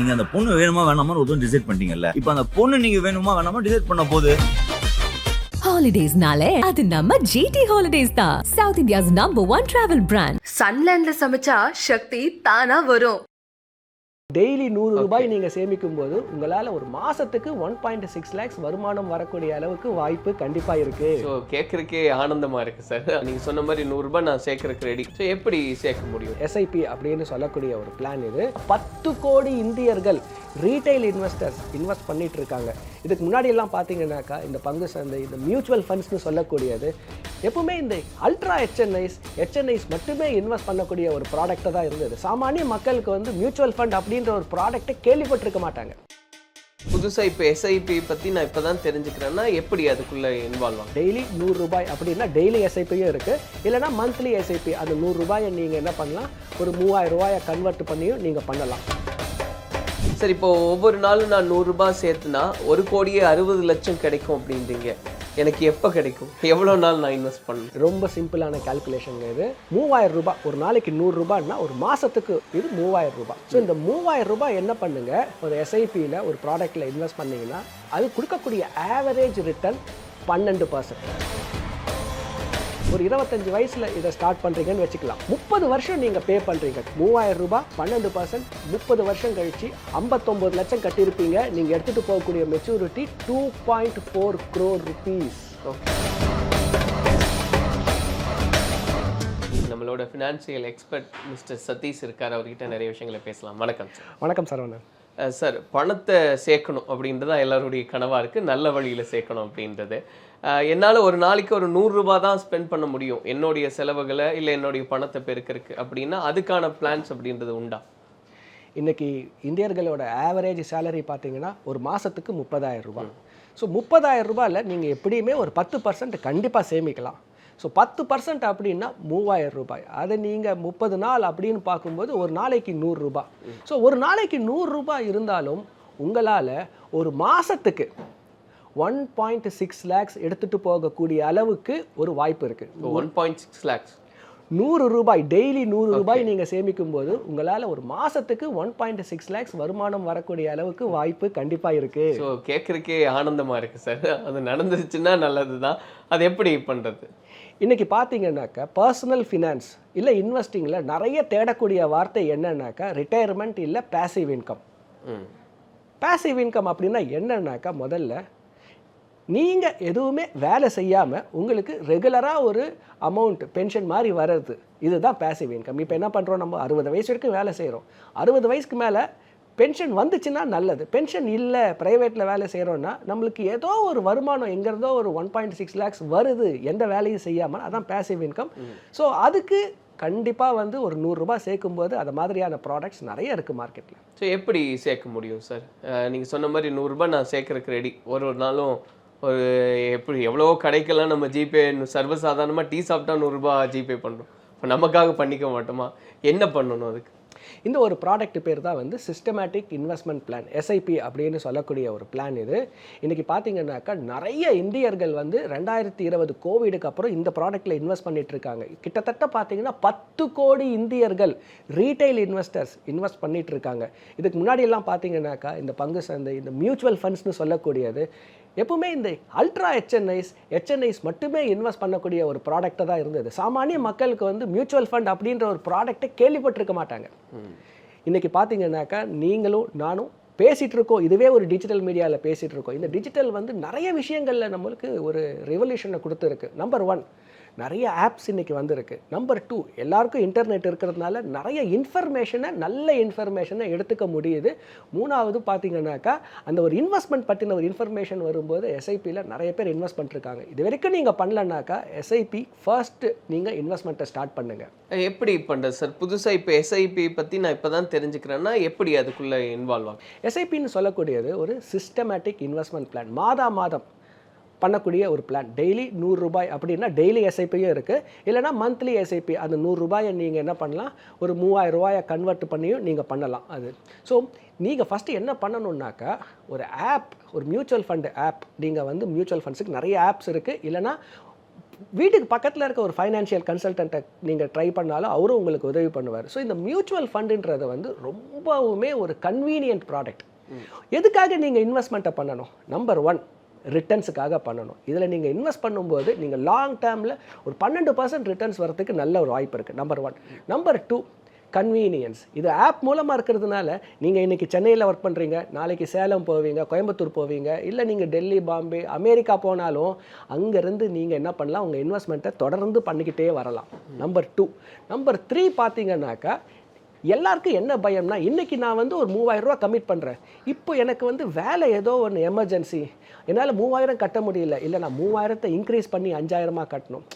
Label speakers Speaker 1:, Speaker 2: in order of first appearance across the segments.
Speaker 1: நீங்க அந்த பொண்ணு வேணுமா வேணாமா ஒரு டிசைட் பண்ணிட்டீங்கல்ல, இப்போ அந்த பொண்ணு நீங்க வேணுமா வேணாமா டிசைட் பண்ண போது
Speaker 2: ஹாலிடேஸ்னாலே அது நம்ம ஜிடி ஹாலிடேஸ் தான். South India's number 1 travel brand.
Speaker 3: சன்லேண்ட்ல சமைச்சா சக்தி தானா வரும்.
Speaker 4: டெய்லி 100 ரூபாய் நீங்கள் சேமிக்கும் போது உங்களால் ஒரு மாதத்துக்கு 1.6 lakhs வருமானம் வரக்கூடிய அளவுக்கு வாய்ப்பு கண்டிப்பாக இருக்கு.
Speaker 5: ஸோ கேட்குறக்கே ஆனந்தமாக இருக்குது சார். நீங்கள் சொன்ன மாதிரி 100 ரூபாய் நான் சேர்க்கறதுக்கு ரெடி. ஸோ எப்படி சேர்க்க முடியும்?
Speaker 4: எஸ்ஐபி அப்படின்னு சொல்லக்கூடிய ஒரு பிளான் இது. 10 கோடி இந்தியர்கள் ரீட்டைல் இன்வெஸ்டர்ஸ் இன்வெஸ்ட் பண்ணிட்டு இருக்காங்க. இதுக்கு முன்னாடி எல்லாம் பார்த்தீங்கன்னாக்கா இந்த பங்கு சந்தை, இந்த மியூச்சுவல் ஃபண்ட்ஸ்னு சொல்லக்கூடியது எப்பவுமே இந்த அல்ட்ரா ஹெச்என்ஐஸ் மட்டுமே இன்வெஸ்ட் பண்ணக்கூடிய ஒரு ப்ராடக்டாக தான் இருந்தது. சாமானிய மக்களுக்கு வந்து மியூச்சுவல் ஃபண்ட் அப்படின்ற ஒரு ப்ராடக்டை கேள்விப்பட்டிருக்க மாட்டாங்க.
Speaker 5: புதுசாக இப்போ எஸ்ஐபி பற்றி நான் இப்போ தான் தெரிஞ்சுக்கிறேன்னா எப்படி அதுக்குள்ளே இன்வால்வ் ஆகும்?
Speaker 4: டெய்லி 100 ரூபாய் அப்படின்னா டெய்லி எஸ்ஐபியும் இருக்குது, இல்லைனா மந்த்லி எஸ்ஐபி. அந்த 100 ரூபாயை நீங்கள் என்ன பண்ணலாம், ஒரு 3000 ரூபாயை கன்வெர்ட் பண்ணியும் நீங்கள் பண்ணலாம்.
Speaker 5: சரி, இப்போ ஒவ்வொரு நாளும் நான் 100 ரூபாய் சேர்த்துனா 1,60 லட்சம் கிடைக்கும் அப்படின்றீங்க. எனக்கு எப்போ கிடைக்கும்? எவ்வளோ நாள் நான் இன்வெஸ்ட் பண்ணணும்?
Speaker 4: ரொம்ப சிம்பிளான கால்குலேஷன் இது. 3000 ரூபாய் ஒரு நாளைக்கு 100 ரூபாய்னா ஒரு மாதத்துக்கு இது 3000 ரூபாய். ஸோ இந்த 3000 ரூபாய் என்ன பண்ணுங்க, ஒரு எஸ்ஐபியில் ஒரு ப்ராடக்ட்டில் இன்வெஸ்ட் பண்ணிங்கன்னா அது கொடுக்கக்கூடிய ஆவரேஜ் ரிட்டர்ன் 12%. ஒரு 25 வயசில் இதை ஸ்டார்ட் பண்ணுறீங்கன்னு வச்சுக்கலாம். 30 வருஷம் நீங்கள் பே பண்ணுறீங்க. 3000 ரூபாய் 12%, 30 வருஷம் கழிச்சு 59 லட்சம் கட்டியிருப்பீங்க. நீங்கள் எடுத்துகிட்டு போகக்கூடிய மெச்சூரிட்டி 2.4 crore rupees.
Speaker 5: நம்மளோட ஃபினான்சியல் எக்ஸ்பர்ட் மிஸ்டர் சதீஷ் இருக்கார். அவர்கிட்ட நிறைய விஷயங்களை பேசலாம். வணக்கம் சார்.
Speaker 4: வணக்கம் சரவணன்.
Speaker 5: சார், பணத்தை சேர்க்கணும் அப்படின்றதான் எல்லாருடைய கனவாக இருக்குது, நல்ல வழியில் சேர்க்கணும் அப்படின்றது. என்னால் ஒரு நாளைக்கு ஒரு 100 ரூபாய் தான் ஸ்பெண்ட் பண்ண முடியும் என்னுடைய செலவுகளை, இல்லை என்னுடைய பணத்தை பெருக்கிறதுக்கு அப்படின்னா அதுக்கான பிளான்ஸ் அப்படின்றது உண்டா?
Speaker 4: இன்றைக்கி இந்தியர்களோட ஆவரேஜ் சேலரி பார்த்தீங்கன்னா ஒரு மாதத்துக்கு 30,000 ரூபாய். ஸோ 30,000 ரூபாயில் நீங்கள் எப்படியுமே ஒரு 10% கண்டிப்பாக சேமிக்கலாம். ஸோ 10% அப்படின்னா 3000 ரூபாய். அதை நீங்கள் 30 நாள் அப்படின்னு பார்க்கும்போது ஒரு நாளைக்கு 100 ரூபாய். ஸோ ஒரு நாளைக்கு 100 ரூபாய் இருந்தாலும் உங்களால் ஒரு மாதத்துக்கு 1.6 lakhs எடுத்துகிட்டு போகக்கூடிய அளவுக்கு ஒரு வாய்ப்பு இருக்குது.
Speaker 5: 1.6 lakhs
Speaker 4: 100 ரூபாய் டெய்லி 100 ரூபாய் நீங்கள் சேமிக்கும் போது உங்களால் ஒரு மாதத்துக்கு 1.6 lakhs வருமானம் வரக்கூடிய அளவுக்கு வாய்ப்பு கண்டிப்பாக இருக்குது.
Speaker 5: ஸோ கேட்குறக்கே ஆனந்தமாக இருக்குது சார். அது நடந்துருச்சுன்னா நல்லது தான். அது எப்படி பண்ணுறது?
Speaker 4: இன்றைக்கி பார்த்தீங்கன்னாக்கா பர்சனல் ஃபினான்ஸ் இல்லை இன்வெஸ்டிங்கில் நிறைய தேடக்கூடிய வார்த்தை என்னன்னாக்கா ரிட்டையர்மெண்ட் இல்லை பேசிவ் இன்கம். பேசிவ் இன்கம் அப்படின்னா என்னன்னாக்கா, முதல்ல நீங்கள் எதுவுமே வேலை செய்யாமல் உங்களுக்கு ரெகுலராக ஒரு அமௌண்ட் பென்ஷன் மாதிரி வர்றது, இதுதான் பேசிவ் இன்கம். இப்போ என்ன பண்ணுறோம், நம்ம 60 வயசு வரைக்கும் வேலை செய்கிறோம். 60 வயசுக்கு மேலே பென்ஷன் வந்துச்சுன்னா நல்லது. பென்ஷன் இல்லை, ப்ரைவேட்டில் வேலை செய்கிறோன்னா நம்மளுக்கு ஏதோ ஒரு வருமானம் எங்கேருந்தோ ஒரு 1.6 lakhs வருது எந்த வேலையும் செய்யாமல், அதான் பேசிவ் இன்கம். ஸோ அதுக்கு கண்டிப்பாக வந்து ஒரு 100 ரூபாய் சேர்க்கும்போது அது மாதிரியான ப்ராடக்ட்ஸ் நிறைய இருக்குது மார்க்கெட்டில்.
Speaker 5: ஸோ எப்படி சேர்க்க முடியும் சார்? நீங்கள் சொன்ன மாதிரி 100 ரூபாய் நான் சேர்க்கறதுக்கு ரெடி. ஒரு நாளும் ஒரு எப்படி எவ்வளவோ கடைக்கெல்லாம் நம்ம ஜிபே சர்வசாதாரணமாக டீ சாப்பிட்டா 100 ரூபாய் ஜிபே பண்ணுறோம். இப்போ நமக்காக பண்ணிக்க மாட்டோமா? என்ன பண்ணணும் அதுக்கு?
Speaker 4: இந்த ஒரு ப்ராடக்ட் பேர் தான் வந்து சிஸ்டமேட்டிக் இன்வெஸ்ட்மெண்ட் பிளான், எஸ்ஐபி அப்படின்னு சொல்லக்கூடிய ஒரு பிளான் இது. இன்றைக்கி பார்த்தீங்கன்னாக்கா நிறைய இந்தியர்கள் வந்து 2020 கோவிடுக்கு அப்புறம் இந்த ப்ராடக்ட்டில் இன்வெஸ்ட் பண்ணிட்டு இருக்காங்க. கிட்டத்தட்ட பார்த்தீங்கன்னா 10 கோடி இந்தியர்கள் ரீட்டைல் இன்வெஸ்டர்ஸ் இன்வெஸ்ட் பண்ணிட்டு இருக்காங்க. இதுக்கு முன்னாடி எல்லாம் பார்த்தீங்கன்னாக்கா இந்த பங்கு சந்தை, இந்த மியூச்சுவல் ஃபண்ட்ஸ்னு சொல்லக்கூடியது எப்பவுமே இந்த அல்ட்ரா ஹெச்என்ஐஸ் மட்டுமே இன்வெஸ்ட் பண்ணக்கூடிய ஒரு ப்ராடக்டாக தான் இருந்தது. சாமானிய மக்களுக்கு வந்து மியூச்சுவல் ஃபண்ட் அப்படின்ற ஒரு ப்ராடக்டை கேள்விப்பட்டிருக்க மாட்டாங்க. இன்றைக்கி பார்த்தீங்கன்னாக்கா நீங்களும் நானும் பேசிகிட்டு இருக்கோம், இதுவே ஒரு டிஜிட்டல் மீடியாவில் பேசிகிட்டு இருக்கோம். இந்த டிஜிட்டல் வந்து நிறைய விஷயங்களில் நம்மளுக்கு ஒரு ரெவல்யூஷனை கொடுத்துருக்கு. நம்பர் 1, நிறைய ஆப்ஸ் இன்றைக்கி வந்திருக்கு. நம்பர் 2, எல்லாருக்கும் இன்டர்நெட் இருக்கிறதுனால நிறைய நல்ல இன்ஃபர்மேஷனை எடுத்துக்க முடியுது. 3வது பார்த்தீங்கன்னாக்கா அந்த ஒரு இன்வெஸ்ட்மெண்ட் பற்றின ஒரு இன்ஃபர்மேஷன் வரும்போது எஸ்ஐபியில் நிறைய பேர் இன்வெஸ்ட் பண்ணிருக்காங்க. இது வரைக்கும் நீங்கள் பண்ணலன்னாக்கா எஸ்ஐபி ஃபர்ஸ்ட் நீங்கள் இன்வெஸ்ட்மெண்ட்டை ஸ்டார்ட் பண்ணுங்கள்.
Speaker 5: எப்படி பண்ணுறது சார்? புதுசாக இப்போ எஸ்ஐபி பற்றி நான் இப்போ தான் தெரிஞ்சுக்கிறேன்னா எப்படி அதுக்குள்ளே இன்வால்வ் ஆகும்?
Speaker 4: எஸ்ஐபின்னு சொல்லக்கூடியது ஒரு சிஸ்டமேட்டிக் இன்வெஸ்ட்மெண்ட் பிளான். மாதம் பண்ணக்கூடிய ஒரு பிளான். டெய்லி 100 ரூபாய் அப்படின்னா டெய்லி எஸ்ஐபியும் இருக்குது, இல்லைனா மந்த்லி எஸ்ஐபி. அந்த 100 ரூபாயை நீங்கள் என்ன பண்ணலாம், ஒரு 3000 ரூபாயை கன்வெர்ட் பண்ணியும் நீங்கள் பண்ணலாம். அது ஸோ நீங்கள் ஃபஸ்ட்டு என்ன பண்ணணுன்னாக்கா ஒரு ஆப், ஒரு மியூச்சுவல் ஃபண்டு ஆப். நீங்கள் வந்து மியூச்சுவல் ஃபண்ட்ஸுக்கு நிறைய ஆப்ஸ் இருக்குது, இல்லைனா வீட்டுக்கு பக்கத்தில் இருக்க ஒரு ஃபைனான்ஷியல் கன்சல்டண்ட்டை நீங்கள் ட்ரை பண்ணாலும் அவரும் உங்களுக்கு உதவி பண்ணுவார். ஸோ இந்த மியூச்சுவல் ஃபண்டுன்றது வந்து ரொம்பவுமே ஒரு கன்வீனியன்ட் ப்ராடக்ட். எதுக்காக நீங்கள் இன்வெஸ்ட்மெண்ட்டை பண்ணணும்? நம்பர் 1 ரிட்டர்ன்ஸுக்காக பண்ணணும். இதில் நீங்கள் இன்வெஸ்ட் பண்ணும்போது நீங்கள் லாங் டேர்மில் ஒரு 12% ரிட்டர்ன்ஸ் வரதுக்கு நல்ல ஒரு வாய்ப்பு இருக்குது. நம்பர் 1. Number 2 convenience. இது ஆப் மூலமாக இருக்கிறதுனால நீங்கள் இன்றைக்கி சென்னையில் ஒர்க் பண்ணுறீங்க, நாளைக்கு சேலம் போவீங்க, கோயம்புத்தூர் போவீங்க, இல்லை நீங்கள் டெல்லி, பாம்பே, அமெரிக்கா போனாலும் அங்கேருந்து நீங்கள் என்ன பண்ணலாம், உங்கள் இன்வெஸ்ட்மெண்ட்டை தொடர்ந்து பண்ணிக்கிட்டே வரலாம். நம்பர் 2. நம்பர் 3 பார்த்தீங்கன்னாக்கா எல்லாருக்கும் என்ன பயம்னா, இன்றைக்கி நான் வந்து ஒரு 3000 ரூபா கமிட் பண்ணுறேன், இப்போ எனக்கு வந்து வேலை ஏதோ ஒன்று எமர்ஜென்சி, என்னால் 3000 கட்ட முடியல, இல்லை நான் 3000 இன்க்ரீஸ் பண்ணி 5000 கட்டணும்.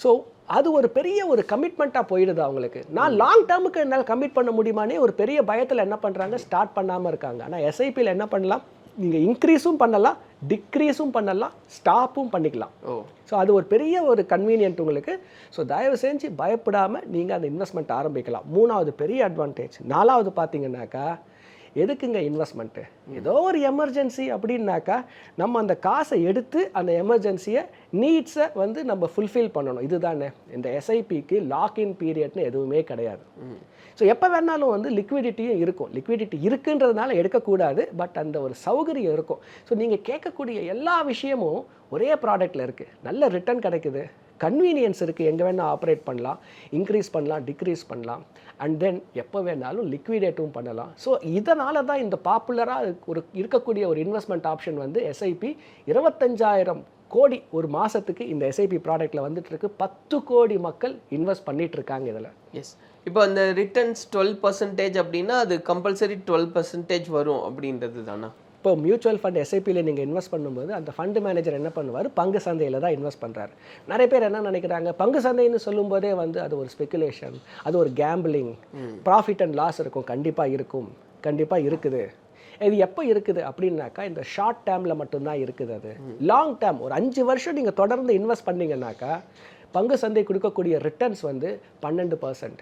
Speaker 4: ஸோ அது ஒரு பெரிய ஒரு கமிட்மெண்ட்டாக போயிடுது அவங்களுக்கு. நான் லாங் டேர்முக்கு என்னால் கமிட் பண்ண முடியுமானே ஒரு பெரிய பயத்தில் என்ன பண்ணுறாங்க, ஸ்டார்ட் பண்ணாமல் இருக்காங்க. ஆனால் எஸ்ஐபியில் என்ன பண்ணலாம், நீங்கள் இன்க்ரீஸும் பண்ணலாம், டிக்ரீஸும் பண்ணலாம், ஸ்டாப்பும் பண்ணிக்கலாம். ஸோ அது ஒரு பெரிய ஒரு கன்வீனியன்ட் உங்களுக்கு. ஸோ தயவு செஞ்சு பயப்படாமல் நீங்கள் அந்த இன்வெஸ்ட்மெண்ட் ஆரம்பிக்கலாம். 3வது பெரிய அட்வான்டேஜ். 4வது பார்த்தீங்கன்னாக்கா, எதுக்குங்க இன்வெஸ்ட்மெண்ட்டு? ஏதோ ஒரு எமர்ஜென்சி அப்படின்னாக்கா நம்ம அந்த காசை எடுத்து அந்த எமர்ஜென்சியை நீட்ஸை வந்து நம்ம ஃபுல்ஃபில் பண்ணணும். இதுதானே இந்த எஸ்ஐபிக்கு லாக்இன் பீரியட்னு எதுவுமே கிடையாது. ஸோ எப்போ வேணாலும் வந்து லிக்விடிட்டியும் இருக்கும். லிக்விடிட்டி இருக்குன்றதுனால எடுக்கக்கூடாது, பட் அந்த ஒரு சௌகரியம் இருக்கும். ஸோ நீங்கள் கேட்கக்கூடிய எல்லா விஷயமும் ஒரே ப்ராடக்ட்டில் இருக்குது. நல்ல ரிட்டர்ன் கிடைக்குது, கன்வீனியன்ஸ் இருக்குது, எங்கே வேணால் ஆப்ரேட் பண்ணலாம், இன்க்ரீஸ் பண்ணலாம், டிக்ரீஸ் பண்ணலாம், அண்ட் தென் எப்போ வேணாலும் லிக்விடேட்டும் பண்ணலாம். ஸோ இதனால தான் இந்த பாப்புலராக ஒரு இருக்கக்கூடிய ஒரு இன்வெஸ்ட்மெண்ட் ஆப்ஷன் வந்து எஸ்ஐபி. 25,000 கோடி ஒரு மாதத்துக்கு இந்த எஸ்ஐபி ப்ராடக்ட்டில் வந்துட்டு இருக்கு. 10 கோடி மக்கள் இன்வெஸ்ட் பண்ணிட்டு இருக்காங்க இதில்.
Speaker 5: எஸ். இப்போ அந்த ரிட்டர்ன்ஸ் 12% அப்படின்னா அது கம்பல்சரி 12% வரும் அப்படின்றது தானா?
Speaker 4: இப்போ மியூச்சுவல் ஃபண்ட் எஸ்ஐபியில் நீங்கள் இன்வெஸ்ட் பண்ணும்போது அந்த ஃபண்டு மேனேஜர் என்ன பண்ணுவார், பங்கு சந்தையில் தான் இன்வெஸ்ட் பண்ணுறாரு. நிறைய பேர் என்ன நினைக்கிறாங்க, பங்கு சந்தைன்னு சொல்லும்போதே வந்து அது ஒரு ஸ்பெகுலேஷன், அது ஒரு கேம்பிளிங், ப்ராஃபிட் அண்ட் லாஸ் இருக்கும். கண்டிப்பாக இருக்கும், கண்டிப்பாக இருக்குது. இது எப்போ இருக்குது அப்படின்னாக்கா இந்த ஷார்ட் டேர்மில் மட்டும்தான் இருக்குது. அது லாங் டேர்ம் ஒரு 5 வருஷம் நீங்கள் தொடர்ந்து இன்வெஸ்ட் பண்ணிங்கன்னாக்கா பங்கு சந்தை கொடுக்கக்கூடிய ரிட்டர்ன்ஸ் வந்து 12%.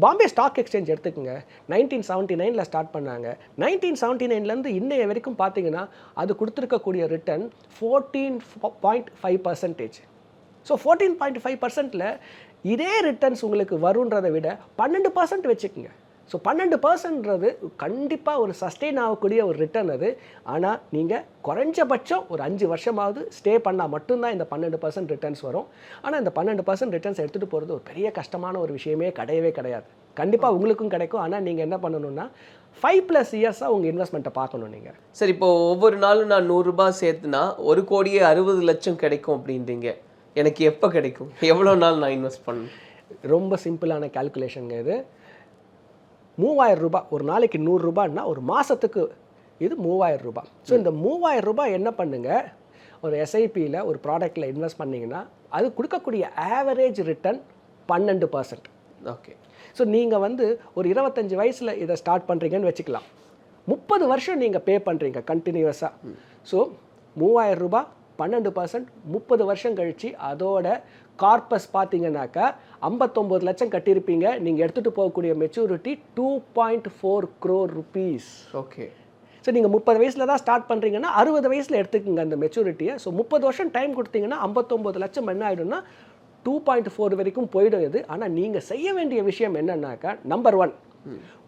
Speaker 4: பாம்பே ஸ்டாக் எக்ஸ்சேஞ்ச் எடுத்துக்கோங்க, 1979 ஸ்டார்ட் பண்ணாங்க. 1979 இன்னைய வரைக்கும் பார்த்தீங்கன்னா அது கொடுத்துருக்கக்கூடிய ரிட்டர்ன் 14.5%. ஸோ 14.5%ல் இதே ரிட்டர்ன்ஸ் உங்களுக்கு வருன்றதை விட 12% வச்சுக்கோங்க. ஸோ 12%ன்றது கண்டிப்பாக ஒரு சஸ்டெயின் ஆகக்கூடிய ஒரு ரிட்டர்ன் அது. ஆனால் நீங்கள் குறைஞ்சபட்சம் ஒரு 5 வருஷமாவது ஸ்டே பண்ணால் மட்டும்தான் இந்த 12% ரிட்டர்ன்ஸ் வரும். ஆனால் இந்த 12% ரிட்டர்ன்ஸ் எடுத்துகிட்டு போகிறது ஒரு பெரிய கஷ்டமான ஒரு விஷயமே கிடையவே கிடையாது. கண்டிப்பாக உங்களுக்கும் கிடைக்கும். ஆனால் நீங்கள் என்ன பண்ணணும்னா 5+ இயர்ஸாக உங்கள் இன்வெஸ்ட்மெண்ட்டை பார்க்கணும் நீங்கள்.
Speaker 5: சார், இப்போ ஒவ்வொரு நாளும் நான் 100 ரூபாய் சேர்த்துனா 1 கோடியே 60 லட்சம் கிடைக்கும் அப்படின்றீங்க. எனக்கு எப்போ கிடைக்கும்? எவ்வளோ நாள் நான் இன்வெஸ்ட் பண்ணணும்? ரொம்ப
Speaker 4: சிம்பிளான கால்குலேஷனுங்க இது. 3000 ரூபாய் ஒரு நாளைக்கு 100 ரூபான்னா ஒரு மாதத்துக்கு இது 3000 ரூபாய். ஸோ இந்த 3000 ரூபாய் என்ன பண்ணுங்க, ஒரு எஸ்ஐபியில் ஒரு ப்ராடக்ட்டில் இன்வெஸ்ட் பண்ணிங்கன்னா அது கொடுக்கக்கூடிய ஆவரேஜ் ரிட்டர்ன் 12%.
Speaker 5: ஓகே.
Speaker 4: ஸோ நீங்கள் வந்து ஒரு 25 வயசில் இதை ஸ்டார்ட் பண்ணுறீங்கன்னு வச்சுக்கலாம். 30 வருஷம் நீங்கள் பே பண்ணுறீங்க கண்டினியூஸாக. ஸோ 3000 ரூபாய் 12%, 30 வருஷம் கழித்து அதோட கார்பஸ் பார்த்தீங்கன்னாக்கா 59 லட்சம் கட்டியிருப்பீங்க. நீங்கள் எடுத்துகிட்டு போகக்கூடிய maturity 2.4 crore rupees.
Speaker 5: Okay.
Speaker 4: So நீங்கள் 30 வயசில் தான் ஸ்டார்ட் பண்ணுறீங்கன்னா 60 வயசில் எடுத்துக்கோங்க அந்த மெச்சூரிட்டியை. ஸோ 30 வருஷம் டைம் கொடுத்தீங்கன்னா 59 லட்சம் என்ன ஆகிடும்னா 2.4 வரைக்கும் போயிடும் இது. ஆனால் நீங்கள் செய்ய வேண்டிய விஷயம் என்னன்னாக்கா, நம்பர் 1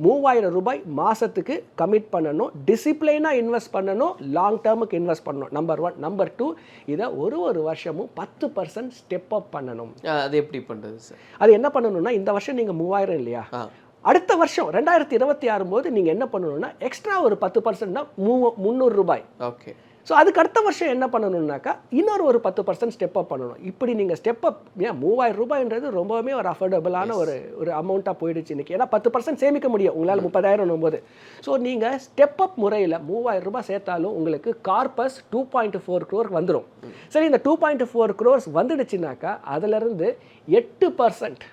Speaker 4: 3000 ரூபாய் மாதத்துக்கு கமிட் பண்ணணும், டிசிப்ளைனாக இன்வெஸ்ட் பண்ணணும், லாங் டேர்முக்கு இன்வெஸ்ட் பண்ணணும். நம்பர் 1. நம்பர் 2, இதை ஒரு வருஷமும் 10% ஸ்டெப் அப் பண்ணணும்.
Speaker 5: அது எப்படி பண்ணுறது சார்?
Speaker 4: அது என்ன பண்ணணும்னா, இந்த வருஷம் நீங்கள் 3000 இல்லையா, அடுத்த வருஷம் 2026 போது நீங்கள் என்ன பண்ணணும்னா எக்ஸ்ட்ரா ஒரு 10%னா 300 ரூபாய்.
Speaker 5: ஓகே.
Speaker 4: ஸோ அதுக்கு அடுத்த வருஷம் என்ன பண்ணணும்னாக்கா இன்னொரு ஒரு 10% ஸ்டெப் அப் பண்ணணும். இப்படி நீங்கள் ஸ்டெப் அப், ஏன் 3000 ரூபாய்ன்றது ரொம்பவுமே ஒரு அஃபோர்டபுளான ஒரு அமௌண்ட்டாக போயிடுச்சு இன்றைக்கி. ஏன்னா 10% சேமிக்க முடியும் உங்களால் 30,000 போது. ஸோ நீங்கள் ஸ்டெப் அப் முறையில் 3000 ரூபாய் சேர்த்தாலும் உங்களுக்கு கார்பஸ் 2.4 crore வந்துடும். சரி, இந்த 2.4 crores வந்துடுச்சுனாக்கா அதிலிருந்து 8%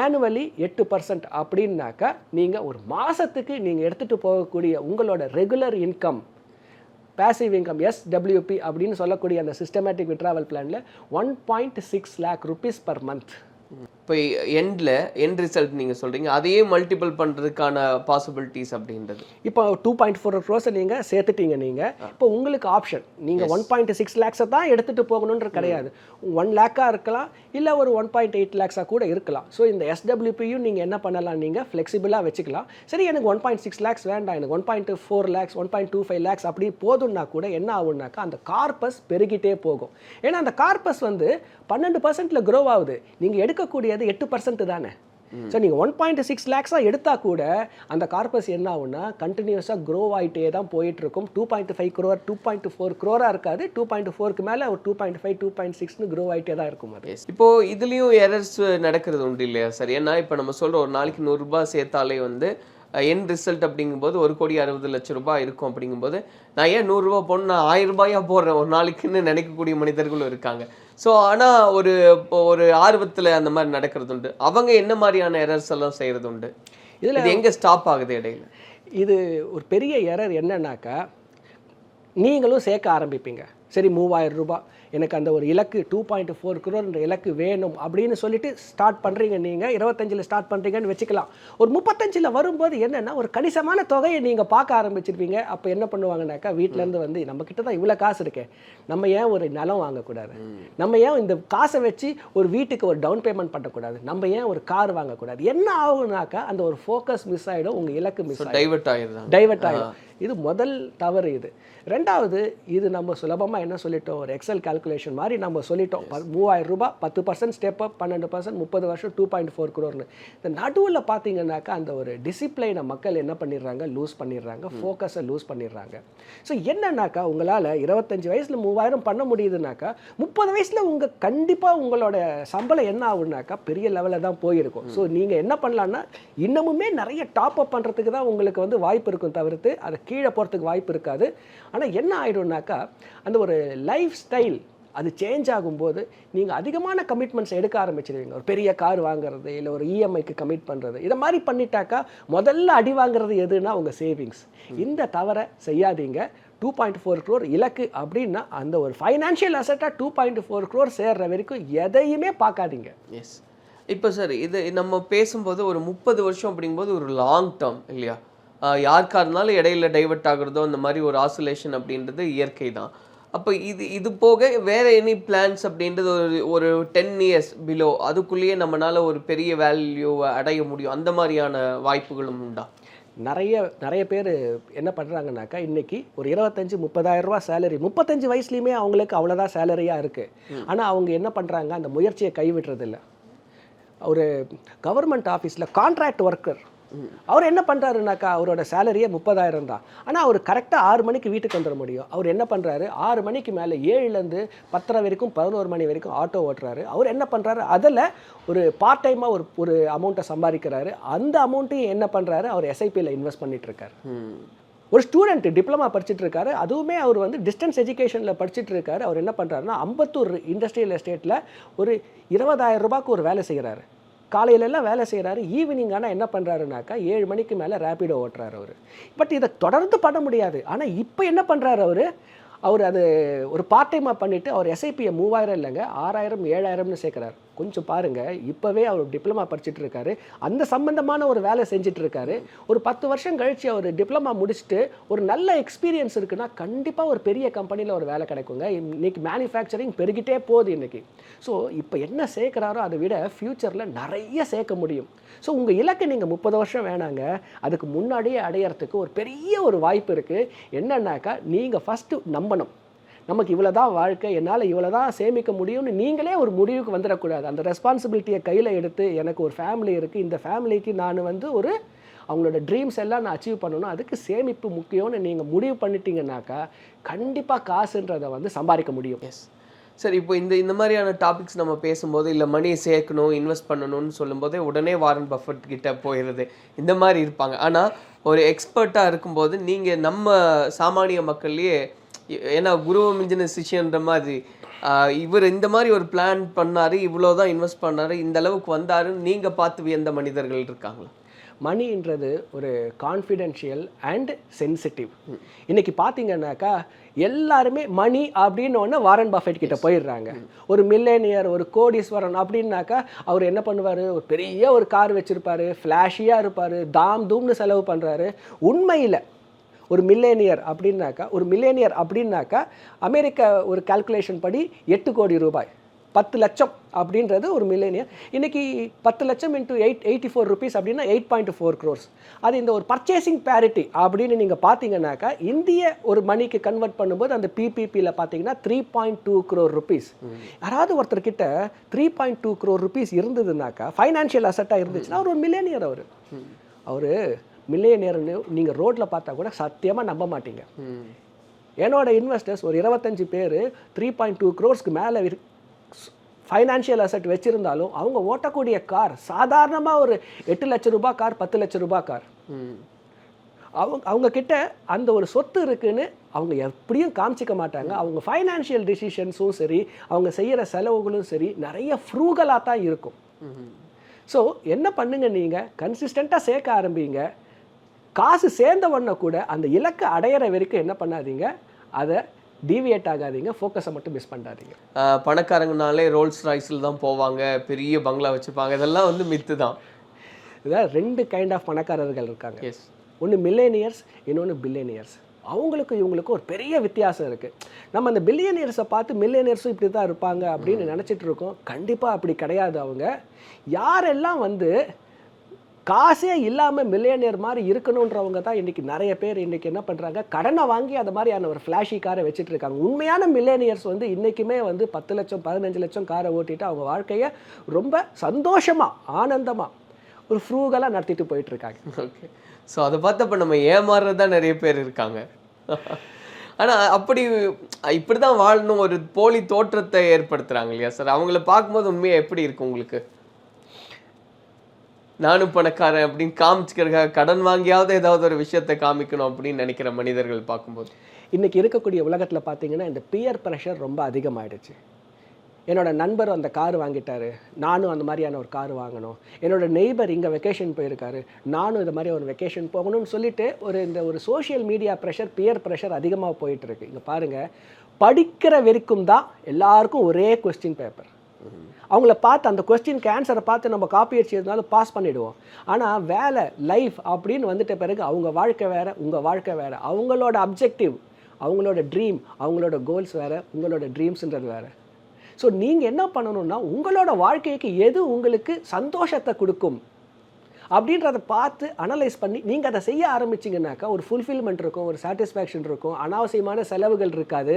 Speaker 4: ஆனுவலி 8% அப்படின்னாக்கா நீங்கள் ஒரு மாதத்துக்கு நீங்கள் எடுத்துகிட்டு போகக்கூடிய உங்களோட regular income, passive income, SWP அப்படின்னு சொல்லக்கூடிய அந்த சிஸ்டமேட்டிக் விட்ராவல் பிளானில் 1.6 lakh rupees per month.
Speaker 5: இப்போ இப்போ எண்ட் ரிசல்ட் நீங்கள் சொல்கிறீங்க, அதையே மல்டிபிள் பண்ணுறதுக்கான பாசிபிலிட்டிஸ் அப்படின்றது.
Speaker 4: இப்போ 2.4 crores நீங்கள் சேர்த்துட்டீங்க. நீங்கள் இப்போ உங்களுக்கு ஆப்ஷன், நீங்கள் 1.6 lakhs தான் எடுத்துகிட்டு போகணுன்ற கிடையாது. 1 lakh இருக்கலாம், இல்லை ஒரு 1.8 lakhs கூட இருக்கலாம். ஸோ இந்த எஸ்டபிள்யூபியும் நீங்கள் என்ன பண்ணலாம், நீங்கள் ஃப்ளெக்சிபிளாக வச்சுக்கலாம். சரி, எனக்கு 1.6 lakhs வேண்டாம், எனக்கு 1.4 lakhs 1.25 lakhs அப்படி போதும்னா கூட என்ன ஆகும்னாக்கா அந்த கார்பஸ் பெருகிட்டே போகும். ஏன்னா அந்த கார்பஸ் வந்து 12% க்ரோ ஆகுது, நீங்கள் எடுக்கக்கூடியது 8% தானே. ஸோ நீங்கள் 1.6 lakhs எடுத்தால் கூட அந்த கார்பஸ் என்ன ஆகும்னா கண்டினியூஸாக க்ரோ ஆகிட்டே தான் போயிட்டுருக்கும். 2.5 crore 2.4 crore இருக்காது, 2.4க்கு மேலே ஒரு 2.5 2.6ன்னு க்ரோ ஆகிட்டே தான் இருக்கும். அது
Speaker 5: இப்போது இதுலேயும் எரர்ஸ் நடக்கிறது உண்டு இல்லையா சார்? ஏன்னா இப்போ நம்ம சொல்கிறோம் ஒரு நாளைக்கு 100 ரூபாய் சேர்த்தாலே வந்து என் ரிசல்ட் அப்படிங்கும்போது 1,60,00,000 ரூபாய் இருக்கும். அப்படிங்கும்போது நான் ஏன் 100 ரூபா போடணும், நான் 1000 ரூபாயா போடுறேன் ஒரு நாளைக்குன்னு நினைக்கக்கூடிய மனிதர்களும் இருக்காங்க. ஸோ ஆனால் ஒரு ஆர்வத்தில் அந்த மாதிரி நடக்கிறது உண்டு. அவங்க என்ன மாதிரியான எரர்ஸ் எல்லாம் செய்கிறது உண்டு? இதில் எங்கே ஸ்டாப் ஆகுது இடையில?
Speaker 4: இது ஒரு பெரிய எரர் என்னன்னாக்கா, நீங்களும் சேர்க்க ஆரம்பிப்பீங்க. சரி, 3000 ரூபாய் எனக்கு அந்த ஒரு இலக்கு 2.4 crore இலக்கு வேணும் அப்படின்னு சொல்லிட்டு ஸ்டார்ட் பண்ணுறீங்க. நீங்கள் 25ல் ஸ்டார்ட் பண்ணுறீங்கன்னு வச்சுக்கலாம். ஒரு 35ல் வரும்போது என்னென்னா ஒரு கணிசமான தொகையை நீங்கள் பார்க்க ஆரம்பிச்சிருப்பீங்க. அப்போ என்ன பண்ணுவாங்கனாக்கா, வீட்டிலேருந்து வந்து நம்மக்கிட்ட தான் இவ்வளோ காசு இருக்கே, நம்ம ஏன் ஒரு நிலம் வாங்கக்கூடாது, நம்ம ஏன் இந்த காசை வச்சு ஒரு வீட்டுக்கு ஒரு டவுன் பேமெண்ட் பண்ணக்கூடாது, நம்ம ஏன் ஒரு கார் வாங்கக்கூடாது. என்ன ஆகுனாக்கா அந்த ஒரு ஃபோக்கஸ் மிஸ் ஆகிடும், உங்கள் இலக்கு மிஸ் ஆகிடும், டைவர்ட் ஆகிடும். இது முதல் தவறு. இது ரெண்டாவது, இது நம்ம சுலபமாக என்ன சொல்லிட்டோம், ஒரு எக்ஸல் கால்குலேஷன் மாதிரி நம்ம சொல்லிட்டோம். 3000 ரூபாய் 10% ஸ்டெப் அப், 12% 30 வருஷம் 2.4 crore. இந்த நடுவில் பார்த்தீங்கன்னாக்கா அந்த ஒரு டிசிப்ளைனை மக்கள் என்ன பண்ணிடுறாங்க, லூஸ் பண்ணிடுறாங்க, ஃபோக்கஸை லூஸ் பண்ணிடுறாங்க. ஸோ என்னன்னாக்கா உங்களால் 25 வயசில் 3000 பண்ண முடியுதுனாக்கா 30 வயசில் கண்டிப்பாக உங்களோட சம்பளம் என்ன ஆகுனாக்கா பெரிய லெவலில் தான் போயிருக்கும். ஸோ நீங்கள் என்ன பண்ணலான்னா இன்னமுமே நிறைய டாப் அப் பண்ணுறதுக்கு தான் உங்களுக்கு வந்து வாய்ப்பு இருக்கும், தவிர்த்து அதை கீழே போகிறதுக்கு வாய்ப்பு இருக்காது. ஆனால் என்ன ஆகிடும்னாக்கா அந்த ஒரு லைஃப் ஸ்டைல் அது சேஞ்ச் ஆகும்போது நீங்கள் அதிகமான கமிட்மெண்ட்ஸ் எடுக்க ஆரம்பிச்சிடுவீங்க. ஒரு பெரிய கார் வாங்குறது, இல்லை ஒரு இஎம்ஐக்கு கமிட் பண்ணுறது, இதை மாதிரி பண்ணிட்டாக்கா முதல்ல அடி வாங்குறது எதுனா உங்கள் சேவிங்ஸ். இந்த தவறை செய்யாதீங்க. 2.4 crore இலக்கு அப்படின்னா அந்த ஒரு ஃபைனான்ஷியல் அசட்டாக 2.4 crore சேர்ற வரைக்கும் எதையுமே பார்க்காதீங்க.
Speaker 5: எஸ். இப்போ சார் இது நம்ம பேசும்போது ஒரு 30 வருஷம் அப்படிங்கும்போது ஒரு லாங் டேர்ம் இல்லையா? யாருக்கா இருந்தாலும் இடையில டைவர்ட் ஆகுறதோ அந்த மாதிரி ஒரு ஆசோலேஷன் அப்படின்றது இயற்கை தான். அப்போ இது போக வேற எனி பிளான்ஸ் அப்படின்றது ஒரு 10 years பிலோ அதுக்குள்ளேயே நம்மளால ஒரு பெரிய வேல்யூவை அடைய முடியும், அந்த மாதிரியான வாய்ப்புகளும் உண்டா?
Speaker 4: நிறைய பேர் என்ன பண்ணுறாங்கனாக்கா, இன்றைக்கி ஒரு 25-30,000 ரூபா சேலரி 35 வயசுலேயுமே அவங்களுக்கு அவ்வளோதான் சேலரியாக இருக்குது. ஆனால் அவங்க என்ன பண்ணுறாங்க, அந்த முயற்சியை கைவிடுறதில்ல. ஒரு கவர்மெண்ட் ஆஃபீஸில் கான்ட்ராக்ட் ஒர்க்கர் அவர் என்ன பண்ணுறாருனாக்கா, அவரோட சேலரியே 30,000 தான். ஆனால் அவர் கரெக்டாக 6 மணிக்கு வீட்டுக்கு வந்துட முடியும். அவர் என்ன பண்ணுறாரு, 6 மணிக்கு மேலே 7லேருந்து 10:30 வரைக்கும் 11 மணி வரைக்கும் ஆட்டோ ஓட்டுறாரு. அவர் என்ன பண்ணுறாரு, அதில் ஒரு பார்ட் டைமாக ஒரு அமௌண்ட்டை சம்பாதிக்கிறாரு. அந்த அமௌண்ட்டையும் என்ன பண்ணுறாரு, அவர் எஸ்ஐபியில் இன்வெஸ்ட் பண்ணிகிட்ருக்காரு. ஒரு ஸ்டூடெண்ட் டிப்ளமா படிச்சுட்டு இருக்காரு, அதுவுமே அவர் வந்து டிஸ்டன்ஸ் எஜுகேஷனில் படிச்சுட்டு இருக்காரு. அவர் என்ன பண்ணுறாருன்னா, அம்பத்தூர் இண்டஸ்ட்ரியல் எஸ்டேட்டில் ஒரு 20,000 ரூபாய்க்கு ஒரு வேலை செய்கிறாரு. காலையிலெல்லாம் வேலை செய்கிறாரு, ஈவினிங் ஆனால் என்ன பண்ணுறாருனாக்கா 7 மணிக்கு மேலே ரேப்பிடோ ஓட்டுறாரு அவர். பட் இதை தொடர்ந்து பண்ண முடியாது. ஆனால் இப்போ என்ன பண்ணுறாரு, அவர் அது ஒரு பார்ட் டைமாக பண்ணிவிட்டு அவர் எஸ்ஐபியை 3000 இல்லைங்க 6000 7000ன்னு சேர்க்குறாரு. கொஞ்சம் பாருங்கள், இப்போவே அவர் டிப்ளமா படிச்சுட்டு இருக்காரு, அந்த சம்பந்தமான ஒரு வேலை செஞ்சுட்டு இருக்காரு. ஒரு 10 வருஷம் கழித்து அவர் டிப்ளமா முடிச்சுட்டு ஒரு நல்ல எக்ஸ்பீரியன்ஸ் இருக்குன்னா கண்டிப்பாக ஒரு பெரிய கம்பெனியில் ஒரு வேலை கிடைக்குங்க. இன்றைக்கி மேனுஃபேக்சரிங் பெருகிட்டே போகுது இன்றைக்கி. ஸோ இப்போ என்ன சேர்க்குறாரோ அதை விட ஃப்யூச்சரில் நிறைய சேர்க்க முடியும். ஸோ உங்கள் இலக்கு நீங்கள் 30 வருஷம் வேணாங்க, அதுக்கு முன்னாடியே அடையிறதுக்கு ஒரு பெரிய ஒரு வாய்ப்பு இருக்குது. என்னன்னாக்கா, நீங்கள் ஃபஸ்ட்டு நம்பணும், நமக்கு இவ்வளோ தான் வாழ்க்கை, என்னால் இவ்வளோ தான் சேமிக்க முடியும்னு நீங்களே ஒரு முடிவுக்கு வந்துடக்கூடாது. அந்த ரெஸ்பான்சிபிலிட்டியை கையில் எடுத்து, எனக்கு ஒரு ஃபேமிலி இருக்குது, இந்த ஃபேமிலிக்கு நான் வந்து அவங்களோட ட்ரீம்ஸ் எல்லாம் நான் அச்சீவ் பண்ணணும், அதுக்கு சேமிப்பு முக்கியம்னு நீங்கள் முடிவு பண்ணிட்டீங்கன்னாக்கா கண்டிப்பாக காசுன்றதை வந்து சம்பாதிக்க முடியும்.
Speaker 5: Yes sir. இப்போ இந்த மாதிரியான டாபிக்ஸ் நம்ம பேசும்போது, இல்லை மணியை சேர்க்கணும், இன்வெஸ்ட் பண்ணணும்னு சொல்லும்போதே உடனே வாரன் பஃபட் கிட்ட போயிடுது, இந்த மாதிரி இருப்பாங்க. ஆனால் ஒரு எக்ஸ்பர்ட்டாக இருக்கும்போது நீங்கள் நம்ம சாமானிய மக்கள்லேயே, ஏன்னா குருவ மிஞ்சின சிஷ்யன்ற மாதிரி இவர் இந்த மாதிரி ஒரு பிளான் பண்ணார், இவ்வளோ தான் இன்வெஸ்ட் பண்ணார், இந்த அளவுக்கு வந்தாருன்னு நீங்கள் பார்த்து வியந்த மனிதர்கள் இருக்காங்களா?
Speaker 4: மணின்றது ஒரு கான்ஃபிடென்ஷியல் அண்ட் சென்சிட்டிவ். இன்னைக்கு பார்த்தீங்கன்னாக்கா எல்லாருமே மணி அப்படின்னு ஒன்று வாரன் பஃபெட் கிட்ட போயிடுறாங்க. ஒரு மில்லேனியர், ஒரு கோடீஸ்வரன் அப்படின்னாக்கா அவர் என்ன பண்ணுவார், ஒரு பெரிய ஒரு கார் வச்சுருப்பாரு, ஃப்ளாஷியாக இருப்பார், தாம் தூம்னு செலவு பண்ணுறாரு. உண்மையில் ஒரு மில்லேனியர் அப்படின்னாக்கா அமெரிக்கா ஒரு கால்குலேஷன் படி 8 கோடி ரூபாய், 10 லட்சம் அப்படின்றது ஒரு மில்லேனியர். இன்றைக்கி 10 லட்சம் இன்ட்டு 84 ருபீஸ் அப்படின்னா 8.4 crores. அது இந்த ஒரு பர்ச்சேசிங் பேரிட்டி அப்படின்னு நீங்கள் பார்த்தீங்கன்னாக்கா இந்திய ஒரு மணிக்கு கன்வெர்ட் பண்ணும்போது அந்த பிபிபியில் பார்த்தீங்கன்னா 3.2 crore rupees. யாராவது ஒருத்தர்கிட்ட 3.2 crore rupees இருந்ததுனாக்கா ஃபைனான்ஷியல் அசட்டாக இருந்துச்சுன்னா அவர் ஒரு மில்லேனியர். அவர் மில்லேனியர்னு நீங்கள் ரோட்டில் பார்த்தா கூட சத்தியமாக நம்ப மாட்டீங்க. என்னோட இன்வெஸ்டர்ஸ் ஒரு 25 பேர் 3.2 crores மேலே ஃபைனான்ஷியல் அசட் வச்சுருந்தாலும் அவங்க ஓட்டக்கூடிய கார் சாதாரணமாக ஒரு 8 லட்சம் ரூபாய் கார், 10 லட்சம் ரூபாய் கார். அவங்க கிட்ட அந்த ஒரு சொத்து இருக்குன்னு அவங்க எப்படியும் காமிச்சிக்க மாட்டாங்க. அவங்க ஃபைனான்ஷியல் டிசிஷன்ஸும் சரி, அவங்க செய்கிற செலவுகளும் சரி நிறைய ஃப்ரூகலாக தான் இருக்கும். ஸோ என்ன பண்ணுங்க, நீங்கள் கன்சிஸ்டண்ட்டாக சேர்க்க ஆரம்பிங்க. காசு சேர்ந்த உடனே கூட அந்த இலக்கை அடையிற வரைக்கும் என்ன பண்ணாதீங்க, அதை டீவியேட் ஆகாதீங்க, ஃபோக்கஸை மட்டும் மிஸ் பண்ணாதீங்க.
Speaker 5: பணக்காரங்கனாலே ரோல்ஸ் ராய்ஸில் தான் போவாங்க, பெரிய பங்களா வச்சுப்பாங்க, இதெல்லாம் வந்து மித்து தான்.
Speaker 4: இதான் 2 கைண்ட் ஆஃப் பணக்காரர்கள் இருக்காங்க.
Speaker 5: எஸ்,
Speaker 4: ஒன்று மில்லேனியர்ஸ், இன்னொன்று பில்லேனியர்ஸ். அவங்களுக்கும் இவங்களுக்கும் ஒரு பெரிய வித்தியாசம் இருக்குது. நம்ம அந்த பில்லியனியர்ஸை பார்த்து மில்லேனியர்ஸும் இப்படி தான் இருப்பாங்க அப்படின்னு நினச்சிட்டு இருக்கோம். கண்டிப்பாக அப்படி கிடையாது. அவங்க யாரெல்லாம் வந்து காசே இல்லாமல் மில்லேனியர் மாதிரி இருக்கணுன்றவங்க தான் இன்றைக்கி நிறைய பேர் இன்றைக்கி என்ன பண்ணுறாங்க, கடனை வாங்கி அது மாதிரியான ஒரு ஃப்ளாஷி காரை வச்சுட்டு இருக்காங்க. உண்மையான மில்லேனியர்ஸ் வந்து இன்றைக்குமே வந்து 10 லட்சம் 15 லட்சம் காரை ஓட்டிட்டு அவங்க வாழ்க்கையை ரொம்ப சந்தோஷமாக ஆனந்தமாக ஒரு ஃப்ரூகலாக நடத்திட்டு போயிட்டுருக்காங்க.
Speaker 5: ஓகே, ஸோ அதை பார்த்தப்ப நம்ம ஏமாறுறதா நிறைய பேர் இருக்காங்க. ஆனால் இப்படி தான் வாழணும் ஒரு போலி தோற்றத்தை ஏற்படுத்துகிறாங்க இல்லையா சார்? அவங்கள பார்க்கும்போது உண்மையாக எப்படி இருக்கு உங்களுக்கு? நானும் பணக்காரன் அப்படின்னு காமிச்சிக்கிறதுக்காக கடன் வாங்கியாவது ஏதாவது ஒரு விஷயத்தை காமிக்கணும் அப்படின்னு நினைக்கிற மனிதர்கள் பார்க்கும்போது
Speaker 4: இன்றைக்கி இருக்கக்கூடிய உலகத்தில் பார்த்தீங்கன்னா இந்த பியர் ப்ரெஷர் ரொம்ப அதிகமாகிடுச்சு. என்னோட நண்பர் அந்த கார் வாங்கிட்டாரு, நானும் அந்த மாதிரியான ஒரு கார் வாங்கணும். என்னோட நெய்பர் இங்கே வெக்கேஷன் போயிருக்காரு, நானும் இந்த மாதிரி ஒரு வெக்கேஷன் போகணும்னு சொல்லிட்டு ஒரு social media pressure, peer pressure அதிகமாக போயிட்டுருக்கு. இங்கே பாருங்கள், படிக்கிற வரைக்கும் தான் எல்லாருக்கும் ஒரே கொஸ்டின் பேப்பர். அவங்கள பார்த்து அந்த கொஸ்டினுக்கு ஆன்சரை பார்த்து நம்ம காப்பி அடிச்சு இருந்தாலும் பாஸ் பண்ணிவிடுவோம். ஆனால் வேலை, லைஃப் அப்படின்னு வந்துட்ட பிறகு அவங்க வாழ்க்கை வேறு, உங்கள் வாழ்க்கை வேறு. அவங்களோட அப்ஜெக்டிவ், அவங்களோட ட்ரீம், அவங்களோட கோல்ஸ் வேறு, உங்களோட ட்ரீம்ஸுன்றது வேறு. ஸோ நீங்கள் என்ன பண்ணணும்னா உங்களோட வாழ்க்கைக்கு எது உங்களுக்கு சந்தோஷத்தை கொடுக்கும் அப்படின்றத பார்த்து அனலைஸ் பண்ணி நீங்கள் அதை செய்ய ஆரம்பிச்சிங்கனாக்கா ஒரு ஃபுல்ஃபில்மெண்ட் இருக்கும், ஒரு சாட்டிஸ்ஃபேக்ஷன் இருக்கும், அனாவசியமான செலவுகள் இருக்காது.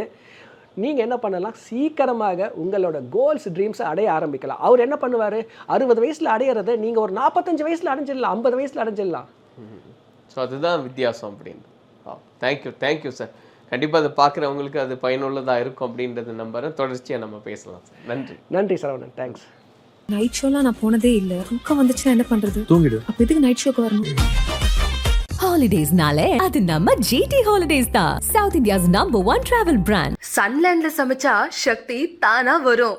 Speaker 4: நீங்கள் என்ன பண்ணலாம், சீக்கிரமாக உங்களோட கோல்ஸ், ட்ரீம்ஸை அடைய ஆரம்பிக்கலாம். அவர் என்ன பண்ணுவார், 60 வயசில் அடையிறத நீங்கள் ஒரு 45 வயசில் அடைஞ்சிடலாம், 50 வயசில் அடைஞ்சிடலாம்.
Speaker 5: ஸோ அதுதான் வித்தியாசம் அப்படின்னு. Thank you sir. கண்டிப்பாக அதை பார்க்குறவங்களுக்கு அது பயனுள்ளதாக இருக்கும் அப்படின்றது நம்புறேன். தொடர்ச்சியாக நம்ம பேசலாம் சார்.
Speaker 4: நன்றி சரவணன், தேங்க்ஸ்.
Speaker 6: நைட் ஷோலாம் நான் போனதே இல்லை. தூக்கம் வந்துச்சுன்னா என்ன பண்றது?
Speaker 1: தூங்கிடு.
Speaker 6: அப்ப எதுக்கு நைட் ஷோக்கு வரணும்?
Speaker 2: ஹாலிடேஸ்னாலே அது நம்ம ஜிடி ஹாலிடேஸ் தான். South India's number 1 travel brand.
Speaker 3: சன்லேண்ட்ல சமைச்சா சக்தி தானா வரும்.